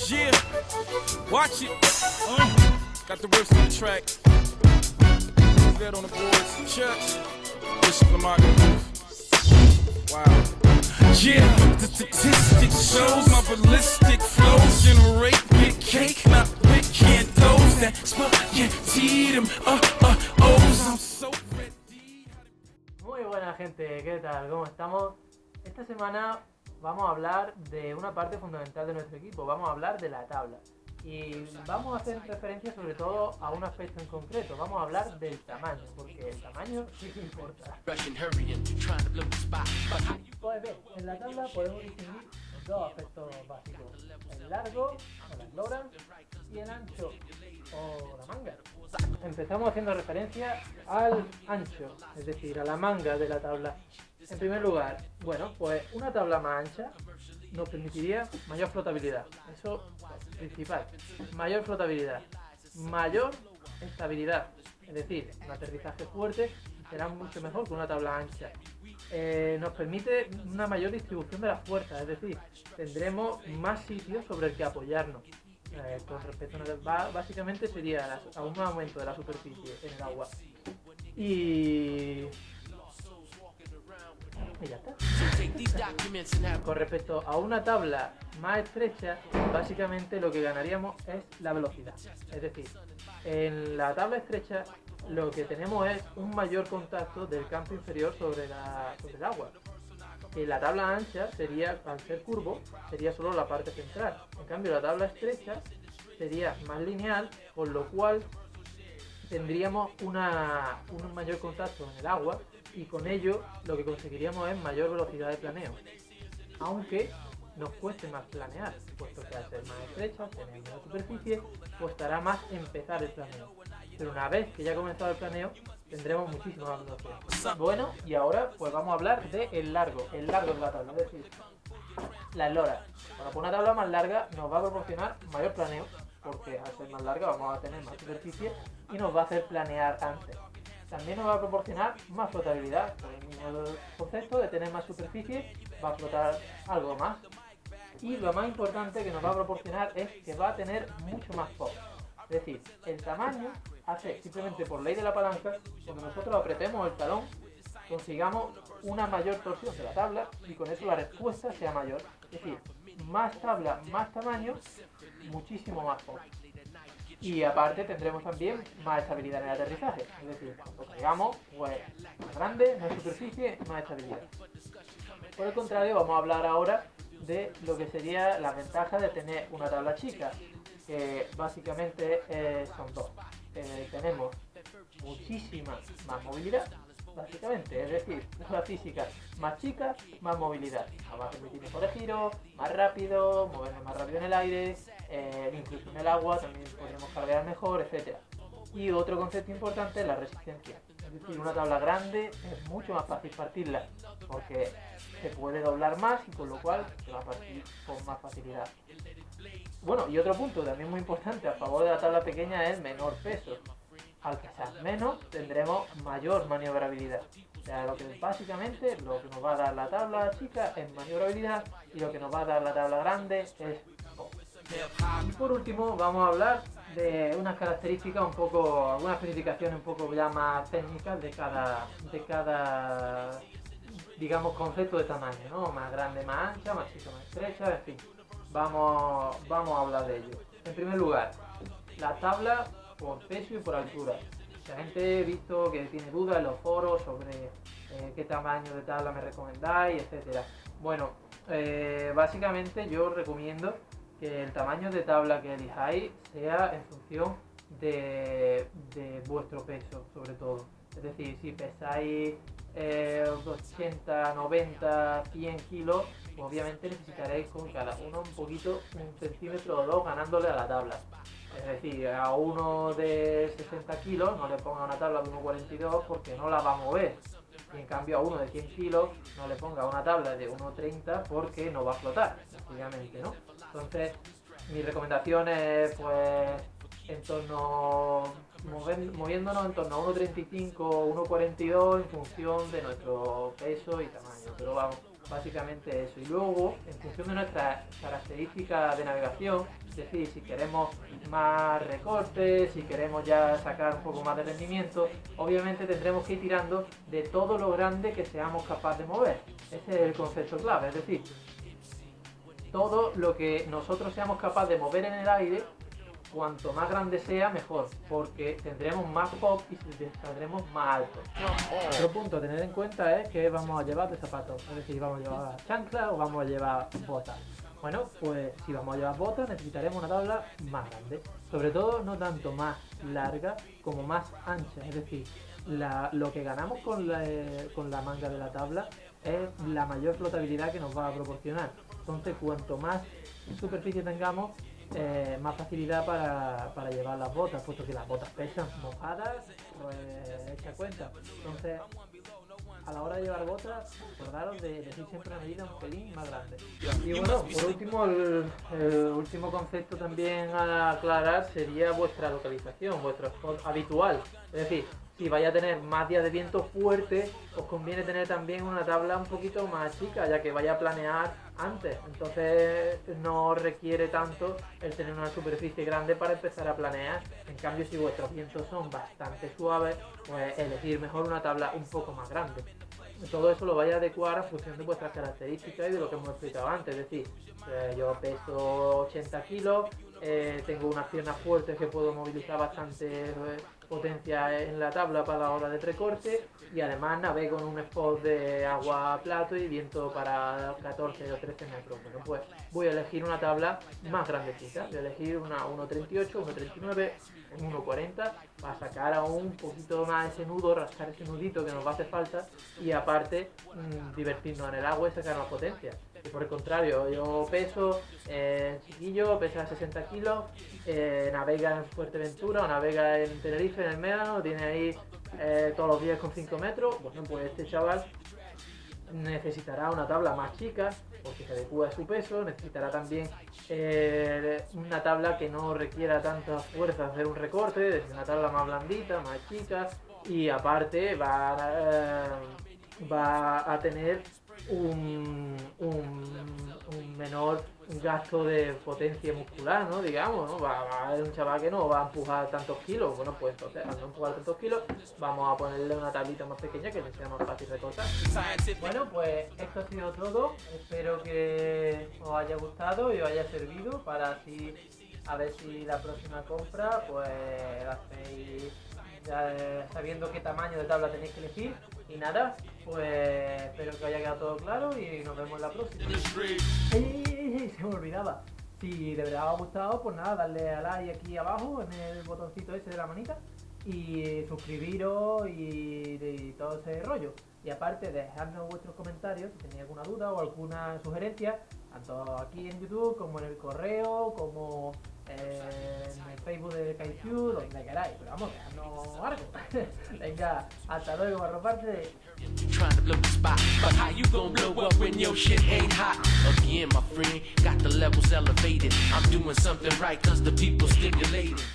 Yeah, watch it. Got the riffs on the track. Vet on the boards. Church. Bishop Lamar. Wow. Yeah, the statistics shows my ballistic flows generate big cake, not big cantos. That's what you teed them. I'm so ready. Muy buena gente, ¿qué tal? ¿Cómo estamos? Esta semana vamos a hablar de una parte fundamental de nuestro equipo, vamos a hablar de la tabla. Y vamos a hacer referencia sobre todo a un aspecto en concreto, vamos a hablar del tamaño, porque el tamaño sí que importa. Pues bien, en la tabla podemos distinguir dos aspectos básicos, el largo, o la eslora, y el ancho, o la manga. Empezamos haciendo referencia al ancho, es decir, a la manga de la tabla. En primer lugar, bueno, pues una tabla más ancha nos permitiría mayor flotabilidad, eso es principal, mayor flotabilidad, mayor estabilidad, es decir, un aterrizaje fuerte será mucho mejor que una tabla ancha. Nos permite una mayor distribución de las fuerzas, es decir, tendremos más sitios sobre el que apoyarnos. Con respecto a básicamente sería un aumento de la superficie en el agua y ya está. Con respecto a una tabla más estrecha, básicamente lo que ganaríamos es la velocidad. Es decir, en la tabla estrecha lo que tenemos es un mayor contacto del campo inferior sobre el agua. En la tabla ancha sería, al ser curvo, sería solo la parte central. En cambio, la tabla estrecha sería más lineal, con lo cual tendríamos un mayor contacto en el agua y con ello lo que conseguiríamos es mayor velocidad de planeo. Aunque nos cueste más planear, puesto que al ser más estrecha, tener menos superficie, costará más empezar el planeo. Pero una vez que ya ha comenzado el planeo, tendremos muchísima más velocidad. Bueno, y ahora pues vamos a hablar del largo de la tabla, es decir, la eslora. Bueno, pues una tabla más larga nos va a proporcionar mayor planeo, porque al ser más larga vamos a tener más superficie y nos va a hacer planear antes. También nos va a proporcionar más flotabilidad, por el mismo concepto de tener más superficie, va a flotar algo más. Y lo más importante que nos va a proporcionar es que va a tener mucho más pop. Es decir, el tamaño hace simplemente por ley de la palanca, cuando nosotros apretemos el talón, consigamos una mayor torsión de la tabla y con eso la respuesta sea mayor. Es decir, más tabla, más tamaño, muchísimo más pop. Y aparte tendremos también más estabilidad en el aterrizaje, es decir, cuando caigamos, pues más grande, más superficie, más estabilidad. Por el contrario, vamos a hablar ahora de lo que sería la ventaja de tener una tabla chica, que básicamente son dos. Tenemos muchísima más movilidad, básicamente, es decir, una física más chica, más movilidad. Nos va a permitir mejores giros, más rápido, movernos más rápido en el aire, incluso en el agua también podremos cargar mejor, etc. Y otro concepto importante es la resistencia. Es decir, una tabla grande es mucho más fácil partirla, porque se puede doblar más y con lo cual se va a partir con más facilidad. Bueno, y otro punto también muy importante a favor de la tabla pequeña es el menor peso. Al pesar menos tendremos mayor maniobrabilidad. O sea, básicamente lo que nos va a dar la tabla chica es maniobrabilidad y lo que nos va a dar la tabla grande es pop. Y por último vamos a hablar de unas características un poco, algunas especificaciones un poco ya más técnicas de cada digamos concepto de tamaño, ¿no? Más grande, más ancha, más chica, más estrecha, en fin. Vamos a hablar de ello. En primer lugar, la tabla por peso y por altura. La gente he visto que tiene dudas en los foros sobre qué tamaño de tabla me recomendáis, etcétera. Bueno, básicamente yo recomiendo que el tamaño de tabla que elijáis sea en función de vuestro peso, sobre todo. Es decir, si pesáis 80, 90, 100 kilos, pues obviamente necesitaréis con cada uno un poquito, un centímetro o dos ganándole a la tabla. Es decir, a uno de 60 kilos no le ponga una tabla de 1,42 porque no la va a mover. Y en cambio a uno de 100 kilos no le ponga una tabla de 1,30 porque no va a flotar, obviamente, ¿no? Entonces, mi recomendación es pues en torno moviéndonos en torno a 1,35 o 1,42 en función de nuestro peso y tamaño. Pero vamos, básicamente eso. Y luego, en función de nuestras características de navegación, es decir, si queremos más recortes, si queremos ya sacar un poco más de rendimiento, obviamente tendremos que ir tirando de todo lo grande que seamos capaces de mover. Ese es el concepto clave, es decir, todo lo que nosotros seamos capaces de mover en el aire, cuanto más grande sea, mejor, porque tendremos más pop y saldremos más alto. Otro punto a tener en cuenta es que vamos a llevar de zapatos, es decir, vamos a llevar chanclas o vamos a llevar botas. Bueno, pues si vamos a llevar botas necesitaremos una tabla más grande, sobre todo no tanto más larga como más ancha, es decir, lo que ganamos con la manga de la tabla es la mayor flotabilidad que nos va a proporcionar. Entonces, cuanto más superficie tengamos, más facilidad para llevar las botas, puesto que las botas pesan mojadas, pues echa cuenta. Entonces, a la hora de llevar botas, acordaros de elegir siempre una medida un pelín más grande. Y bueno, por último, el último concepto también a aclarar sería vuestra localización, vuestro spot habitual. Es decir, si vais a tener más días de viento fuerte, os conviene tener también una tabla un poquito más chica, ya que vaya a planear antes. Entonces no requiere tanto el tener una superficie grande para empezar a planear. En cambio, si vuestros vientos son bastante suaves, pues elegir mejor una tabla un poco más grande. Todo eso lo vais a adecuar a función de vuestras características y de lo que hemos explicado antes. Es decir, yo peso 80 kilos, tengo unas piernas fuertes que puedo movilizar bastante potencia en la tabla para la hora de recorte, y además navego en un spot de agua plato y viento para 14 o 13 metros. Bueno, pues voy a elegir una tabla más grandecita, voy a elegir una 1.38, 1.39, 1.40 para sacar aún un poquito más ese nudo, rascar ese nudito que nos va a hacer falta, y aparte divertirnos en el agua y sacar más potencia. Y por el contrario, yo peso, chiquillo, pesa 60 kilos, navega en Fuerteventura o navega en Tenerife, en el Médano, tiene ahí todos los días con 5 metros. Bueno, pues este chaval necesitará una tabla más chica porque se adecua a su peso, necesitará también una tabla que no requiera tanta fuerza hacer un recorte, es una tabla más blandita, más chica, y aparte va a tener un menor gasto de potencia muscular, ¿no? Digamos, ¿no? Va a haber un chaval que no va a empujar tantos kilos. Bueno, pues entonces, al no empujar tantos kilos, vamos a ponerle una tablita más pequeña que le sea más fácil recortar. Bueno, pues esto ha sido todo. Espero que os haya gustado y os haya servido para así, a ver si la próxima compra, pues la hacéis sabiendo qué tamaño de tabla tenéis que elegir. Y nada, pues espero que os haya quedado todo claro y nos vemos la próxima. ¡Ey! Se me olvidaba. Si de verdad os ha gustado, pues nada, darle a like aquí abajo en el botoncito ese de la manita y suscribiros y todo ese rollo. Y aparte, dejadnos vuestros comentarios si tenéis alguna duda o alguna sugerencia, tanto aquí en YouTube como en el correo, como en el Facebook de Kaiju, donde queráis. Pero vamos, dejadnos algo. Venga, hasta luego, arroparte. Trying to blow the spot, but how you gon' blow up when your shit ain't hot? Again, my friend, got the levels elevated. I'm doing something right 'cause the people stimulated.